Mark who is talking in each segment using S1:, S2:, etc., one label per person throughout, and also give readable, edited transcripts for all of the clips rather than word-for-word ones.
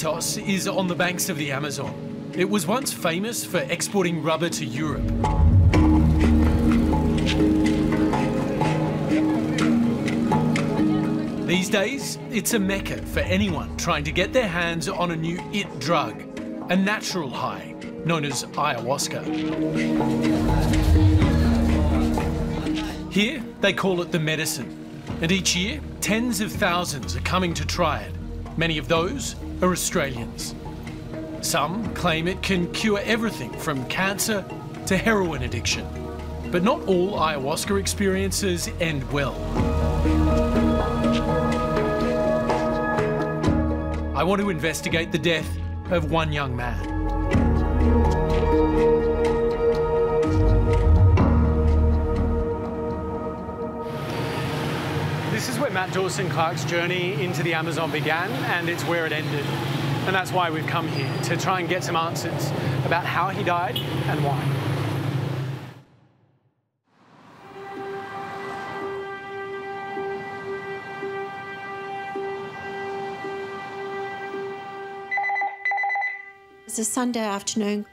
S1: Iquitos is on the banks of the Amazon. It was once famous for exporting rubber to Europe. These days, it's a mecca for anyone trying to get their hands on a new it drug, a natural high known as ayahuasca. Here, they call it the medicine, and each year, tens of thousands are coming to try it. Many of those are Australians. Some claim it can cure everything from cancer to heroin addiction. But not all ayahuasca experiences end well. I want to investigate the death of one young man. This is where Matt Dawson-Clarke's journey into the Amazon began, and it's where it ended. And that's why we've come here, to try and get some answers about how he died and why.
S2: It was a Sunday afternoon.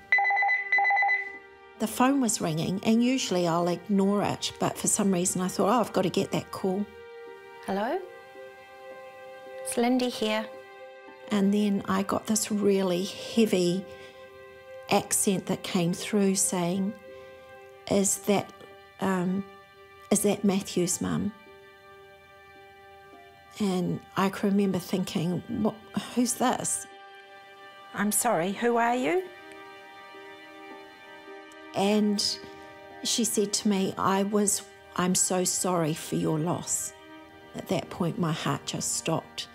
S2: The phone was ringing, and usually I'll ignore it, but for some reason I thought, oh, I've got to get that call.
S3: Hello? It's Lindy here.
S2: And then I got this really heavy accent that came through saying, is that Matthew's mum? And I can remember thinking, what, who's this?
S3: I'm sorry, who are you?
S2: And she said to me, I'm so sorry for your loss. At that point, my heart just stopped.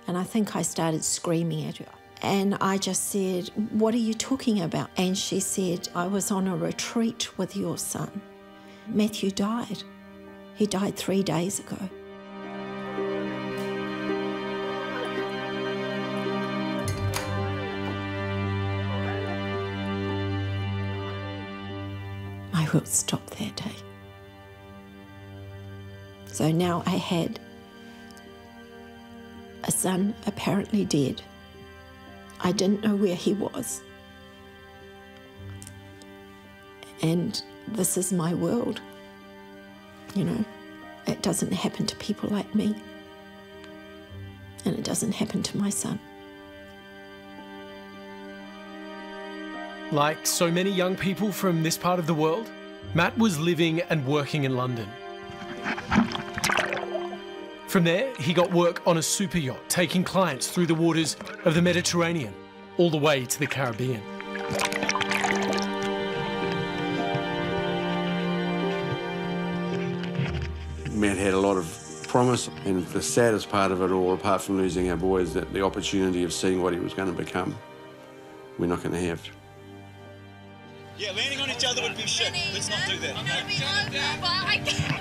S2: And I think I started screaming at her. And I just said, what are you talking about? And she said, I was on a retreat with your son. Matthew died. He died 3 days ago. My world stopped that day. So now I had a son apparently dead. I didn't know where he was. And this is my world. You know, it doesn't happen to people like me. And it doesn't happen to my son.
S1: Like so many young people from this part of the world, Matt was living and working in London. From there, he got work on a super yacht, taking clients through the waters of the Mediterranean, all the way to the Caribbean.
S4: Matt had a lot of promise, and the saddest part of it all, apart from losing our boy, is that the opportunity of seeing what he was going to become, we're not going to have.
S5: Yeah, landing on each other would be shit. Let's not do that. I'm going to be over, but I can't.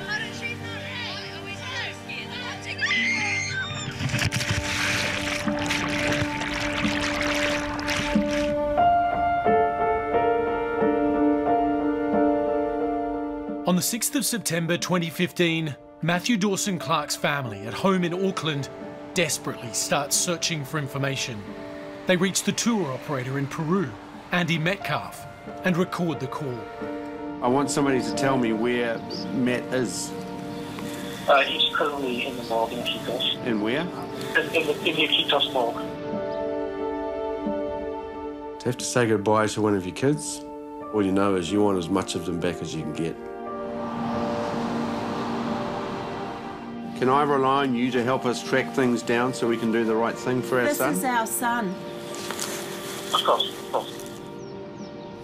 S1: On the 6th of September 2015, Matthew Dawson-Clarke's family at home in Auckland desperately starts searching for information. They reach the tour operator in Peru, Andy Metcalf, and record the call.
S4: I want somebody to tell me where Matt is.
S6: He's currently in the morgue in Iquitos.
S4: And where?
S6: In the Iquitos morgue.
S4: To have to say goodbye to one of your kids, all you know is you want as much of them back as you can get. Can I rely on you to help us track things down so we can do the right thing for our son?
S2: This is our son.
S6: Of course, of course.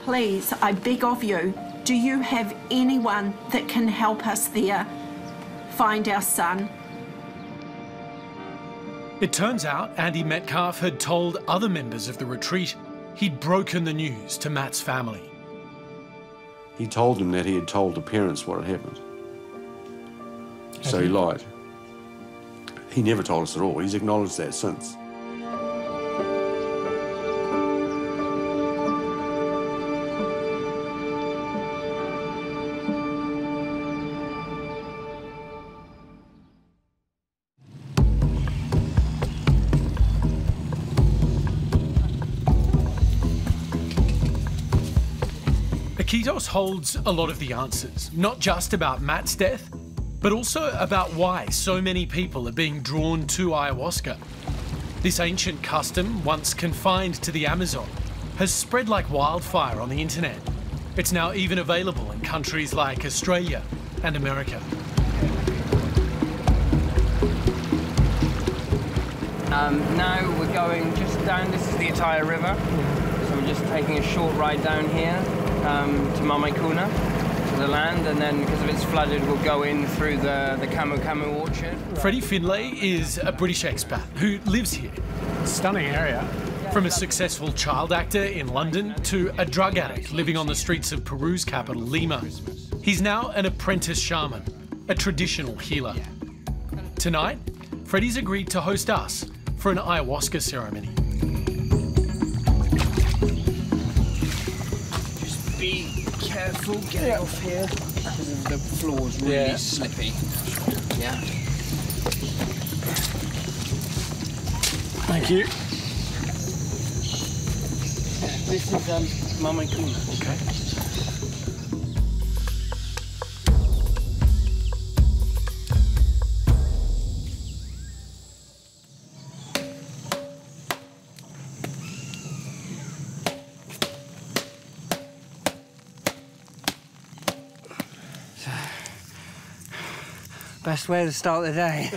S2: Please, I beg of you, do you have anyone that can help us there find our son?
S1: It turns out Andy Metcalf had told other members of the retreat he'd broken the news to Matt's family.
S4: He told them that he had told the parents what had happened. So he lied. He never told us at all. He's acknowledged that since.
S1: Iquitos holds a lot of the answers, not just about Matt's death, but also about why so many people are being drawn to ayahuasca. This ancient custom, once confined to the Amazon, has spread like wildfire on the internet. It's now even available in countries like Australia and America.
S7: Now we're going just down, this is the entire river. So we're just taking a short ride down here to Mamaikuna, to the land, and then because of it's flooded, we'll go in through the Camu Camu orchard.
S1: Freddie Finlay is a British expat who lives here.
S8: Stunning area.
S1: From a successful child actor in London to a drug addict living on the streets of Peru's capital, Lima, he's now an apprentice shaman, a traditional healer. Tonight, Freddie's agreed to host us for an ayahuasca ceremony.
S7: Just be careful getting off here because the floor's really slippy. Yeah.
S8: Thank you.
S7: This is Mamaikuna.
S1: Okay.
S7: Best way to start the day.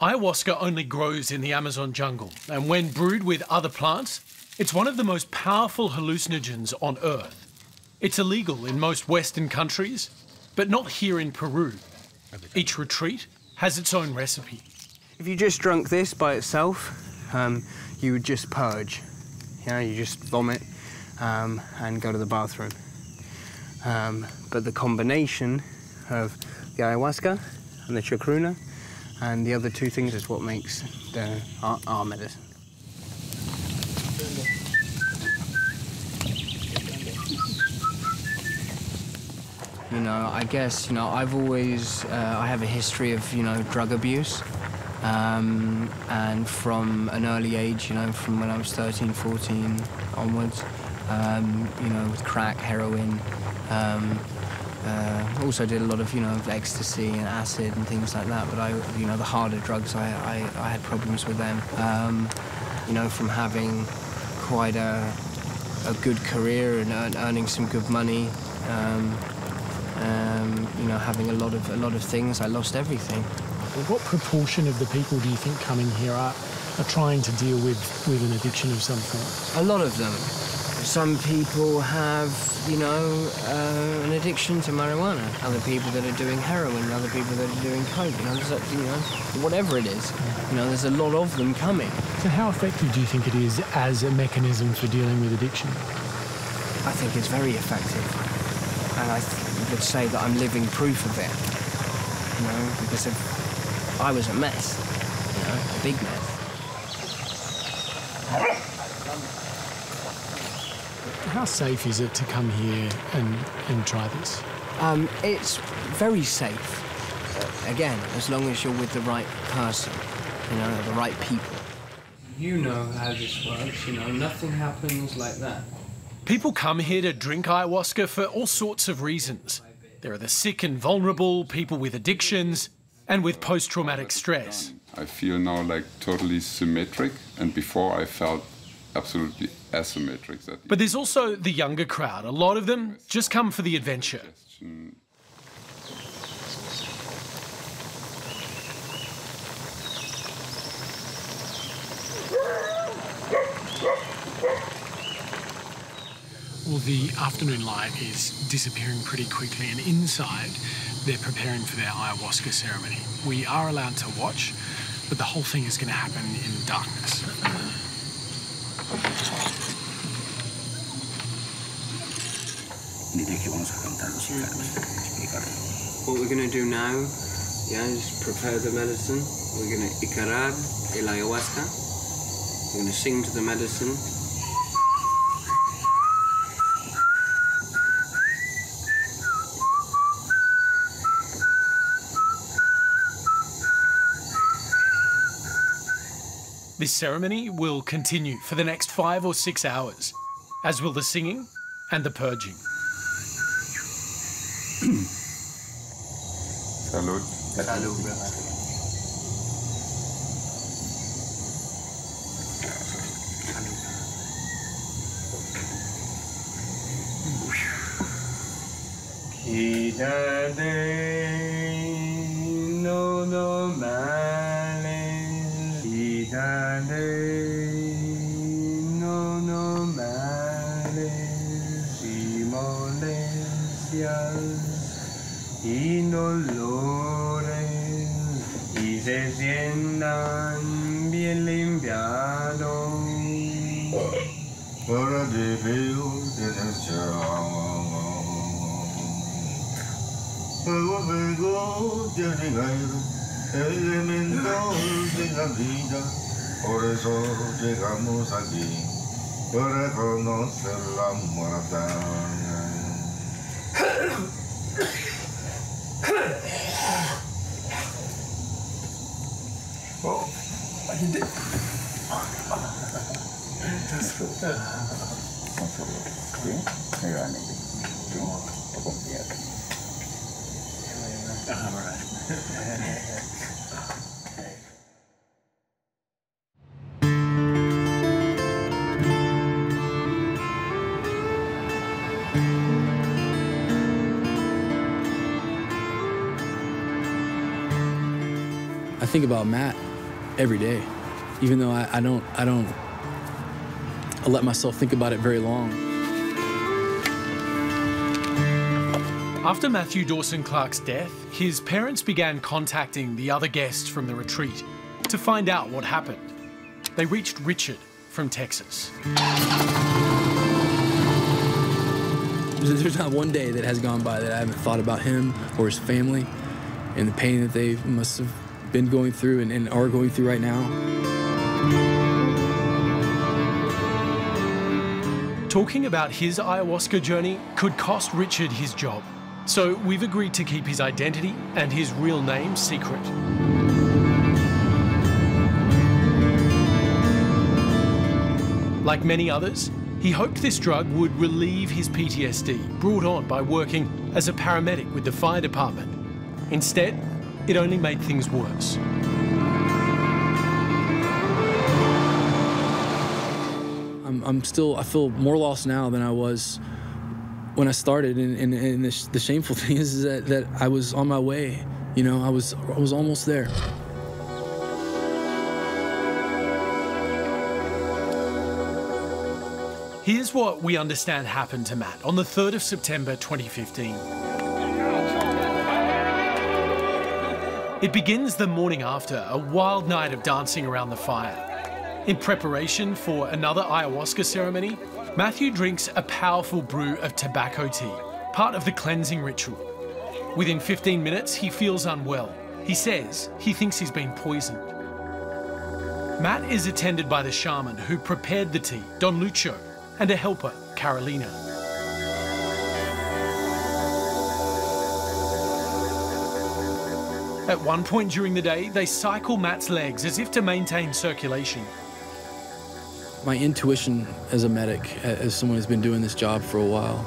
S1: Ayahuasca only grows in the Amazon jungle, and when brewed with other plants, it's one of the most powerful hallucinogens on Earth. It's illegal in most Western countries, but not here in Peru. Each retreat has its own recipe.
S7: If you just drank this by itself, you would just purge. You know, you just vomit and go to the bathroom. But the combination of the ayahuasca and the chacruna and the other two things is what makes our medicine. You know, I guess, you know, I've always, I have a history of, you know, drug abuse. And from an early age, you know, from when I was 13, 14 onwards, you know, with crack, heroin, also did a lot of, you know, ecstasy and acid and things like that, but you know, the harder drugs, I had problems with them. You know, from having quite a good career and earning some good money, you know, having a lot of things, I lost everything.
S8: What proportion of the people do you think coming here are trying to deal with an addiction of some form?
S7: A lot of them. Some people have, you know, an addiction to marijuana. Other people that are doing heroin, other people that are doing coke. You know, whatever it is. You know, there's a lot of them coming.
S8: So how effective do you think it is as a mechanism for dealing with addiction?
S7: I think it's very effective. And I would say that I'm living proof of it. You know, because I was a mess. You know, a big mess.
S8: How safe is it to come here and try this?
S7: It's very safe. Again, as long as you're with the right person, you know, the right people. You know how this works, you know, nothing happens like that.
S1: People come here to drink ayahuasca for all sorts of reasons. There are the sick and vulnerable, people with addictions, and with post-traumatic stress.
S9: I feel now like totally symmetric, and before I felt absolutely asymmetric.
S1: But there's also the younger crowd. A lot of them just come for the adventure.
S8: Well, the afternoon light is disappearing pretty quickly, and inside they're preparing for their ayahuasca ceremony. We are allowed to watch, but the whole thing is going to happen in darkness.
S7: What we're going to do now, is prepare the medicine. We're going to icarar el ayahuasca. We're going to sing to the medicine.
S1: This ceremony will continue for the next 5 or 6 hours, as will the singing and the purging.
S9: Salud.
S7: Salud, brother. Quítate, no males, quítate, no males y molestias y dolores y se sientan bien limpiados. Para te veo de Luego de llegar, elemental de la vida, por eso llegamos aquí, para conocer la muerte. Oh, I did it.
S10: I think about Matt every day, even though I don't let myself think about it very long.
S1: After Matthew Dawson-Clarke's death, his parents began contacting the other guests from the retreat to find out what happened. They reached Richard from Texas.
S10: There's not one day that has gone by that I haven't thought about him or his family and the pain that they must have been going through and are going through right now.
S1: Talking about his ayahuasca journey could cost Richard his job. So we've agreed to keep his identity and his real name secret. Like many others, he hoped this drug would relieve his PTSD brought on by working as a paramedic with the fire department. Instead, it only made things worse.
S10: I feel more lost now than I was when I started, and the shameful thing is that I was on my way. You know, I was almost there.
S1: Here's what we understand happened to Matt on the 3rd of September 2015. It begins the morning after a wild night of dancing around the fire. In preparation for another ayahuasca ceremony, Matthew drinks a powerful brew of tobacco tea, part of the cleansing ritual. Within 15 minutes, he feels unwell. He says he thinks he's been poisoned. Matt is attended by the shaman who prepared the tea, Don Lucho, and a helper, Carolina. At one point during the day, they cycle Matt's legs as if to maintain circulation.
S10: My intuition as a medic, as someone who's been doing this job for a while,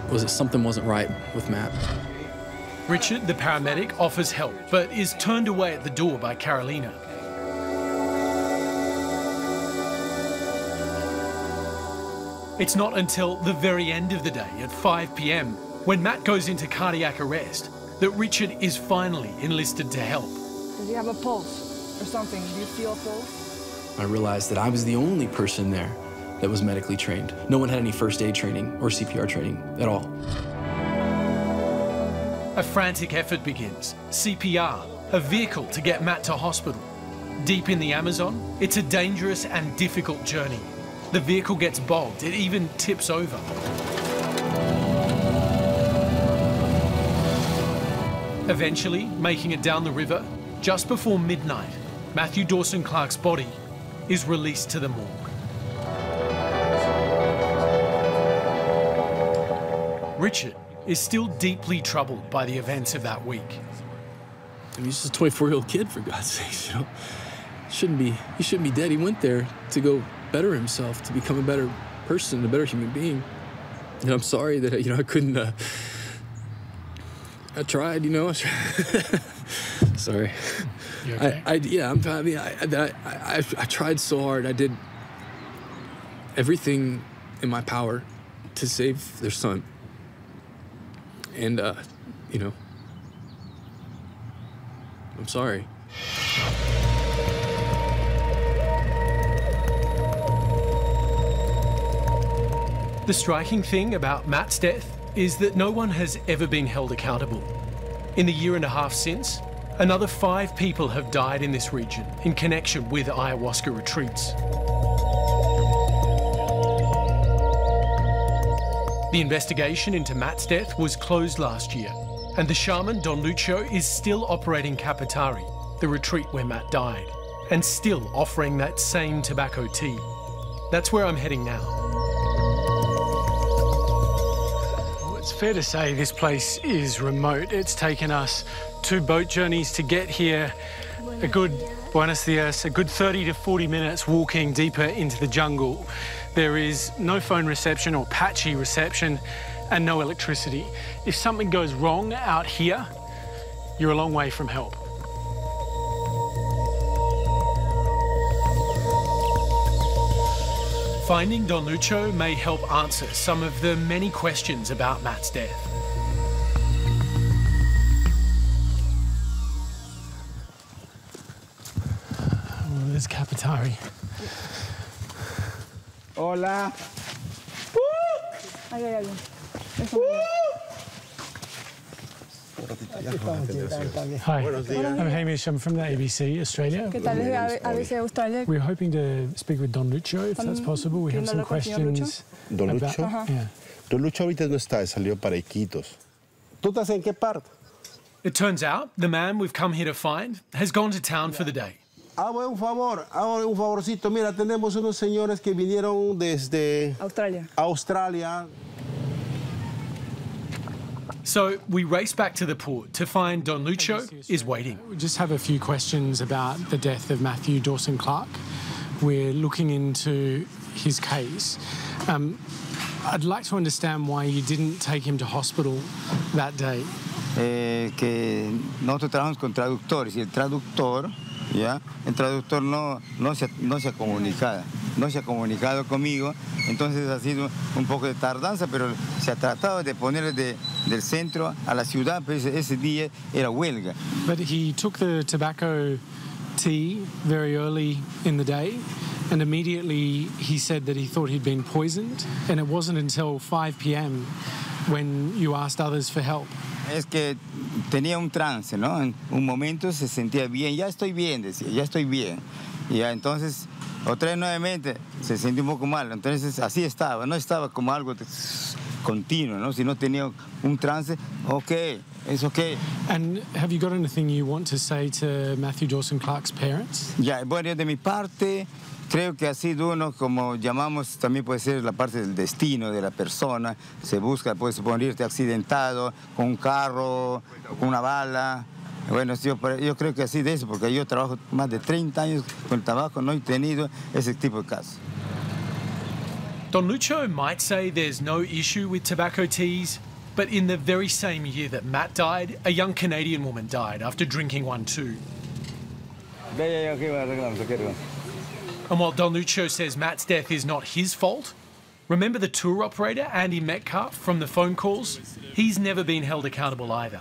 S10: was that something wasn't right with Matt.
S1: Richard, the paramedic, offers help, but is turned away at the door by Carolina. It's not until the very end of the day, at 5 p.m, when Matt goes into cardiac arrest, that Richard is finally enlisted to help.
S11: Does he have a pulse or something? Do you feel a pulse?
S10: I realized that I was the only person there that was medically trained. No one had any first aid training or CPR training at all.
S1: A frantic effort begins. CPR, a vehicle to get Matt to hospital. Deep in the Amazon, it's a dangerous and difficult journey. The vehicle gets bogged, it even tips over. Eventually, making it down the river, just before midnight, Matthew Dawson-Clarke's body is released to the morgue. Richard is still deeply troubled by the events of that week.
S10: I mean, he's just a 24-year-old kid, for God's sake, you know. He shouldn't be dead. He went there to go better himself, to become a better person, a better human being. And I'm sorry that, you know, I couldn't, I tried, you know. Sorry.
S8: You okay?
S10: I tried so hard. I did everything in my power to save their son. And, you know, I'm sorry.
S1: The striking thing about Matt's death is that no one has ever been held accountable. In the year and a half since, another 5 people have died in this region in connection with ayahuasca retreats. The investigation into Matt's death was closed last year, and the shaman Don Lucho is still operating Kapatari, the retreat where Matt died, and still offering that same tobacco tea. That's where I'm heading now.
S8: It's fair to say this place is remote. It's taken us 2 boat journeys to get here. A good 30 to 40 minutes walking deeper into the jungle. There is no phone reception or patchy reception and no electricity. If something goes wrong out here, you're a long way from help.
S1: Finding Don Lucho may help answer some of the many questions about Matt's death.
S8: Oh, there's Kapatari.
S7: Hola.
S11: Ahí hay alguien.
S8: Hi, I'm Hamish. I'm from the ABC Australia.
S11: ¿Qué tal? Es ABC Australia.
S8: We're hoping to speak with Don Lucho, if that's possible. We have some questions.
S12: Don
S8: about-
S12: Lucho?
S8: Yeah.
S12: Don Lucho ahorita no está, salió para Iquitos. ¿Tú estás en qué parte?
S1: It turns out the man we've come here to find has gone to town for the day.
S12: Hago un favorcito. Mira, tenemos unos señores que vinieron desde Australia.
S1: So we race back to the port to find Don Lucho is waiting.
S8: We just have a few questions about the death of Matthew Dawson-Clarke. We're looking into his case. I'd like to understand why you didn't take him to hospital that day.
S13: Que nosotros trabajamos con traductores y el traductor, ¿ya? El traductor no se ha comunicado conmigo, entonces ha sido un poco de tardanza, pero se ha tratado de poner del centro a la ciudad, pero ese día era huelga.
S8: But he took the tobacco tea very early in the day, and immediately he said that he thought he'd been poisoned, and it wasn't until 5 p.m. when you asked others for help.
S13: Es que tenía un trance, ¿no? En un momento se sentía bien, ya estoy bien, decía, ya estoy bien. Y ya entonces, otra vez nuevamente, se sintió un poco mal. Entonces, así estaba, no estaba como algo continuo, ¿no? Si no tenía un trance, okay, it's okay.
S8: And have you got anything you want to say to Matthew Dawson-Clarke's parents?
S13: Ya, bueno, de mi parte, creo que ha sido uno, como llamamos, también puede ser la parte del destino de la persona. Se busca, puedes morirte accidentado, con un carro, con una bala. Bueno, yo creo que así de eso, porque yo trabajo más de 30 años con el tabaco, no he tenido ese tipo de casos.
S1: Don Lucho might say there's no issue with tobacco teas, but in the very same year that Matt died, a young Canadian woman died after drinking one too. And while Don Lucho says Matt's death is not his fault, remember the tour operator, Andy Metcalf, from the phone calls? He's never been held accountable either.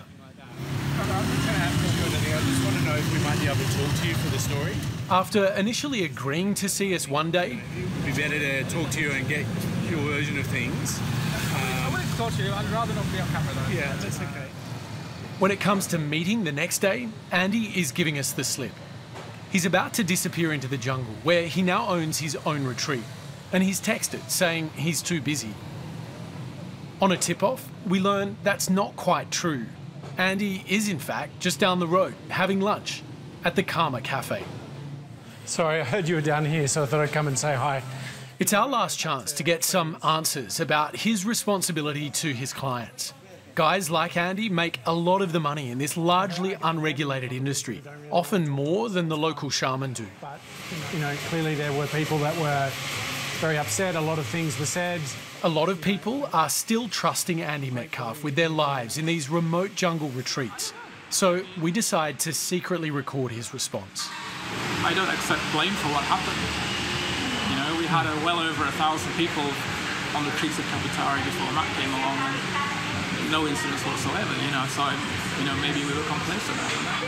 S14: I just want to know if we might be able to talk to you for the story.
S1: After initially agreeing to see us one day,
S14: It'd be better to talk to you and get your version of things.
S11: I wanted to talk to you. I'd rather not be on camera though.
S14: Yeah, that's okay.
S1: when it comes to meeting the next day, Andy is giving us the slip. He's about to disappear into the jungle, where he now owns his own retreat, and he's texted saying he's too busy. On a tip-off, we learn that's not quite true. Andy is, in fact, just down the road, having lunch at the Karma Cafe.
S8: Sorry, I heard you were down here, so I thought I'd come and say hi.
S1: It's our last chance to get some answers about his responsibility to his clients. Guys like Andy make a lot of the money in this largely unregulated industry, often more than the local shaman do.
S8: But, you know, clearly there were people that were very upset. A lot of things were said.
S1: A lot of people are still trusting Andy Metcalfe with their lives in these remote jungle retreats. So we decide to secretly record his response.
S15: I don't accept blame for what happened. You know, we had well over 1,000 people on retreats at Kapitari before Matt came along, and no incidents whatsoever, you know, so, you know, maybe we were complacent after that.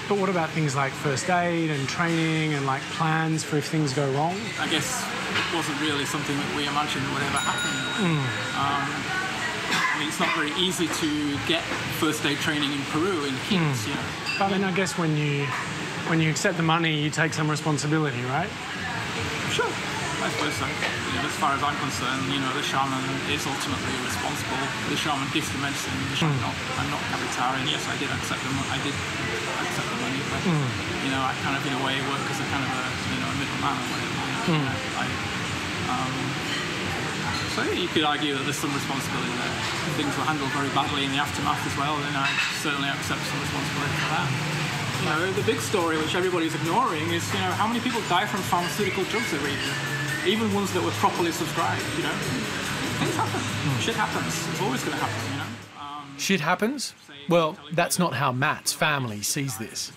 S8: But what about things like first aid and training and like plans for if things go wrong?
S15: I guess it wasn't really something that we imagined would ever happen. I mean, it's not very easy to get first aid training in Peru in heats, you know.
S8: But then I guess when you accept the money, you take some responsibility, right?
S15: Sure, I suppose so. You know, as far as I'm concerned, you know, the shaman is ultimately responsible. The shaman gives the medicine. I'm not Kapitari. Yes, I did accept the money. But you know, I kind of in a way work as a kind of a middleman or whatever. So you could argue that there's some responsibility there. Things were handled very badly in the aftermath as well, and I certainly accept some responsibility for that. You know, the big story, which everybody's ignoring, is, you know, how many people die from pharmaceutical drugs every year, even ones that were properly subscribed. You know, things happen. Shit happens. It's always going to happen. You know.
S1: Shit happens? Well, that's not how Matt's family sees this.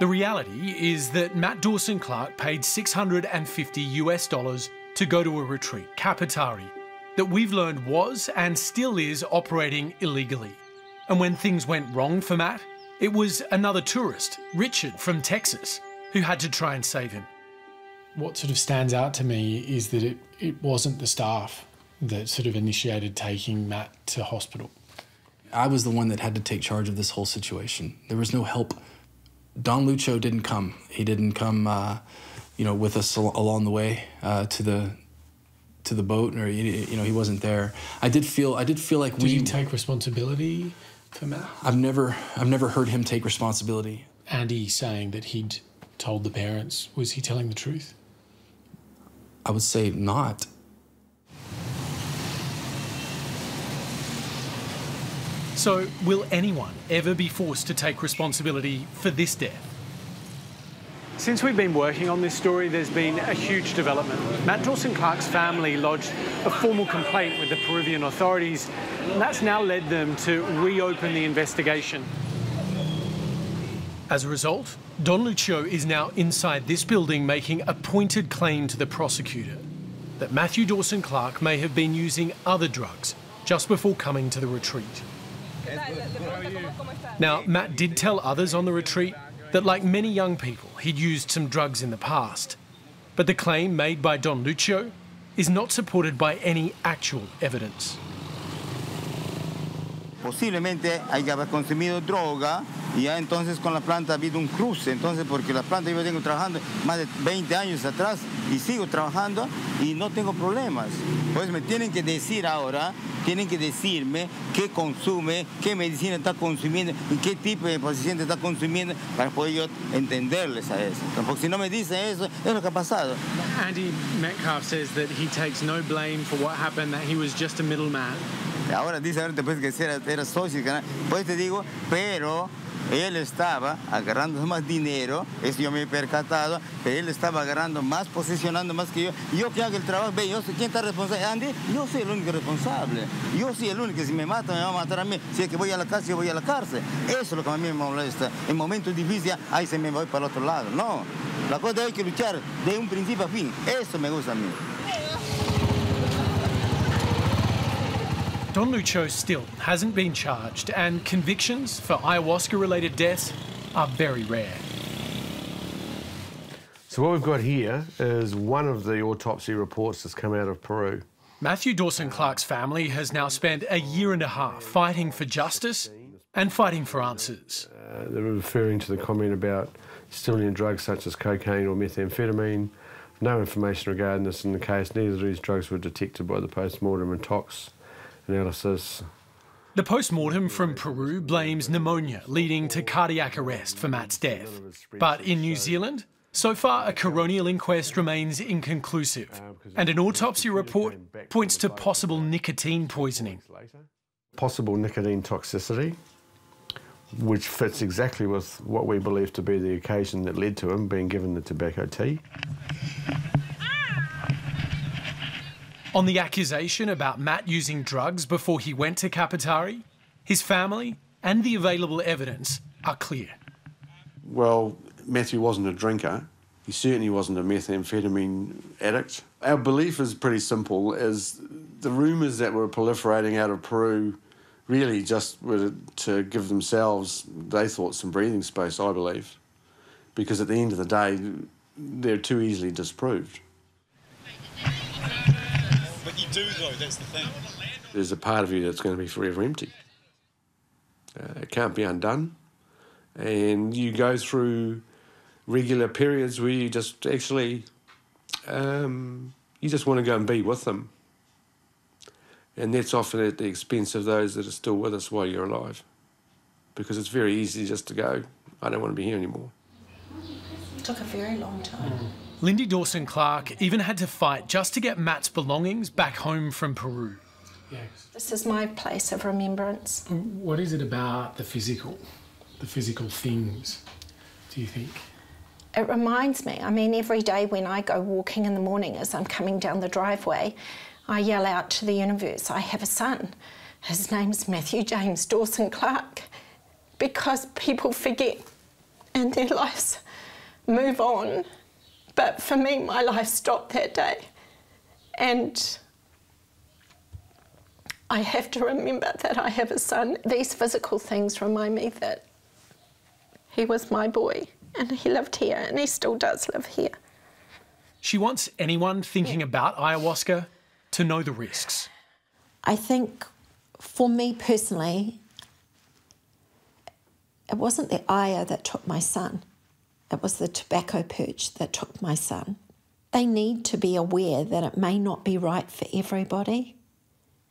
S1: The reality is that Matt Dawson-Clarke paid $650 to go to a retreat, Kapitari, that we've learned was and still is operating illegally. And when things went wrong for Matt, it was another tourist, Richard from Texas, who had to try and save him.
S8: What sort of stands out to me is that it wasn't the staff that sort of initiated taking Matt to hospital.
S10: I was the one that had to take charge of this whole situation. There was no help. Don Lucho didn't come. He didn't come, you know, with us along the way to the boat, or you know, he wasn't there. I did feel like
S8: Did you take responsibility for Matt?
S10: I've never heard him take responsibility.
S8: Andy saying that he'd told the parents, was he telling the truth?
S10: I would say not.
S1: So, will anyone ever be forced to take responsibility for this death?
S8: Since we've been working on this story, there's been a huge development. Matt Dawson-Clarke's family lodged a formal complaint with the Peruvian authorities, and that's now led them to reopen the investigation.
S1: As a result, Don Lucho is now inside this building making a pointed claim to the prosecutor that Matthew Dawson-Clarke may have been using other drugs just before coming to the retreat. Now, Matt did tell others on the retreat that, like many young people, he'd used some drugs in the past. But the claim made by Don Lucho is not supported by any actual evidence.
S13: Posiblemente hay que haber consumido droga y ya entonces con la planta ha habido un cruce, entonces porque la planta yo vengo trabajando más de 20 años atrás y sigo trabajando y no tengo problemas. Pues me tienen que decir ahora, tienen que decirme qué consume, qué medicina está consumiendo y qué tipo de paciente está consumiendo para poder yo entenderles a eso. Porque si no me dicen eso, es lo que ha pasado.
S8: Andy Metcalfe says that he takes no blame for what happened, that he was just a middleman.
S13: Ahora dice, ahora después que era socio, pues te digo, pero él estaba agarrando más dinero, eso yo me he percatado, pero él estaba agarrando más, posicionando más que yo. Yo que hago el trabajo, ve, yo sé quién está responsable. Andy, yo soy el único responsable. Yo soy el único que si me mata, me va a matar a mí. Si es que voy a la cárcel, yo voy a la cárcel. Eso es lo que a mí me molesta. En momentos difíciles, ahí se me voy para el otro lado. No, la cosa hay que luchar de un principio a fin. Eso me gusta a mí.
S1: Don Lucho still hasn't been charged, and convictions for ayahuasca-related deaths are very rare.
S4: So what we've got here is one of the autopsy reports that's come out of Peru.
S1: Matthew Dawson-Clarke's family has now spent a year and a half fighting for justice and fighting for answers.
S4: They're referring to the comment about stimulant drugs such as cocaine or methamphetamine. No information regarding this in the case. Neither of these drugs were detected by the post-mortem and tox analysis.
S1: The post-mortem from Peru blames pneumonia, leading to cardiac arrest for Matt's death. But in New Zealand, so far a coronial inquest remains inconclusive, and an autopsy report points to possible nicotine poisoning.
S4: Possible nicotine toxicity which fits exactly with what we believe to be the occasion that led to him being given the tobacco tea.
S1: On the accusation about Matt using drugs before he went to Kapatari, his family and the available evidence are clear.
S4: Well, Matthew wasn't a drinker. He certainly wasn't a methamphetamine addict. Our belief is pretty simple, is the rumours that were proliferating out of Peru really just were to give themselves, they thought, some breathing space, I believe, because at the end of the day, they're too easily disproved.
S5: But you do, though, that's the thing.
S4: There's a part of you that's going to be forever empty. It can't be undone. And you go through regular periods where you just actually, you just want to go and be with them. And that's often at the expense of those that are still with us while you're alive. Because it's very easy just to go, I don't want to be here anymore.
S3: It took a very long time.
S1: Lindy Dawson-Clarke even had to fight just to get Matt's belongings back home from Peru.
S8: Yes.
S3: This is my place of remembrance.
S8: What is it about the physical things, do you think?
S3: It reminds me, I mean, every day when I go walking in the morning as I'm coming down the driveway, I yell out to the universe, I have a son. His name's Matthew James Dawson-Clarke. Because people forget and their lives move on. But for me, my life stopped that day. And I have to remember that I have a son. These physical things remind me that he was my boy and he lived here and he still does live here.
S1: She wants anyone thinking about ayahuasca to know the risks.
S2: I think for me personally, it wasn't the aya that took my son. It was the tobacco purge that took my son. They need to be aware that it may not be right for everybody.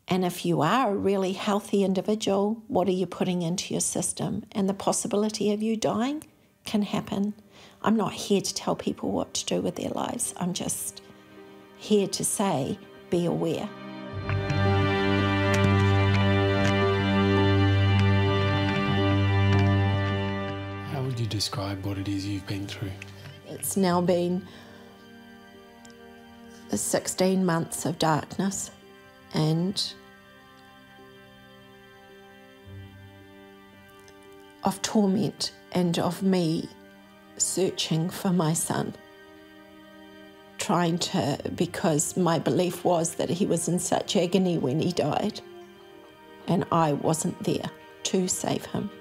S2: And if you are a really healthy individual, what are you putting into your system? And the possibility of you dying can happen. I'm not here to tell people what to do with their lives. I'm just here to say, be aware.
S8: How would you describe what it is you've been through?
S2: It's now been 16 months of darkness and of torment and of me searching for my son, because my belief was that he was in such agony when he died and I wasn't there to save him.